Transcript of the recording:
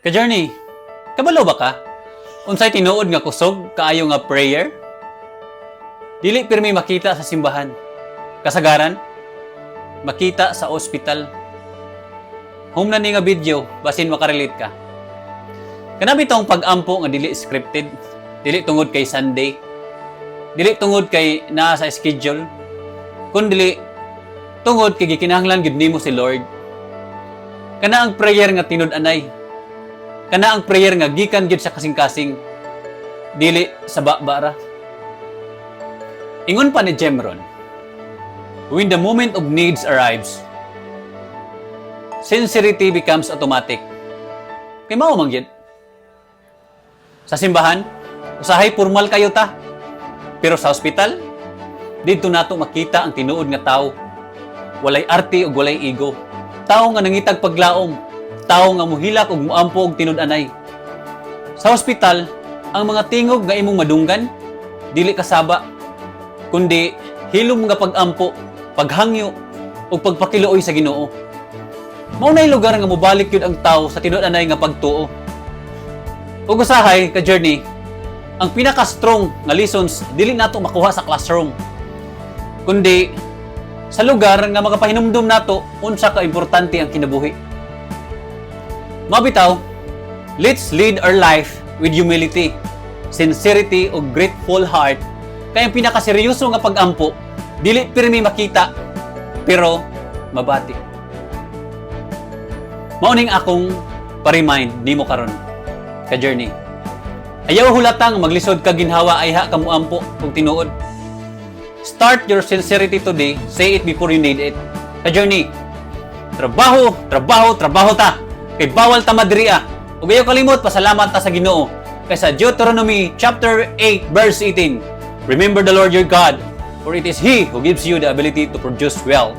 Ka-journey, kabalo ba ka? Unsay tinuod nga kusog kaayo nga prayer? Dili pirmi makita sa simbahan. Kasagaran, makita sa ospital. Home na ni nga video, basin makarelate ka. Kanabi tong pag-ampo nga dili scripted, dili tungod kay Sunday, dili tungod kay naa sa schedule, kundi tungod kay gikinahanglan gid nimo si Lord. Kana ang prayer nga tinud-anay. Kana ang prayer nga gikan gid sa kasing-kasing, dili sa bakbara. Ingon pa ni Jemron, when the moment of needs arrives, sincerity becomes automatic. Kay mao man gyud. Sa simbahan, usahay formal kayo ta. Pero sa ospital, dito nato makita ang tinuod nga tawo. Walay arte ug walay ego. Tawo nga nangitag paglaom, tawo nga muhilak ug muampo og tinud-anay. Sa ospital, ang mga tingog nga imong madunggan dili kasaba, kundi hilom nga pag-ampo, paghangyo ug pagpakiluoy sa Ginoo. Mao nay lugar nga mobalik yun ang tawo sa tinud-anay nga pagtuo. Ug usahay ka journey, ang pinaka-strong nga lessons dili nato makuha sa classroom, kundi sa lugar nga makapahinumdum nato unsa ka importante ang kinabuhi. Mabitaw, let's lead our life with humility, sincerity ug grateful heart. Kaya ang pinakaseryoso nga pag-ampo, dili pirmi makita, pero mabati. Mauning akong pa-remind nimo karon, ka-journey. Ayaw hulatang maglisod ka ginhawa ay ha kamuampo ug tinuod. Start your sincerity today, say it before you need it. Ka-journey, trabaho, trabaho, trabaho ta. Kay bawal ta madriya. Ug ayaw kalimot pasalamat ta sa Ginoo. Kay sa Deuteronomy chapter 8 verse 18, remember the Lord your God, for it is He who gives you the ability to produce well.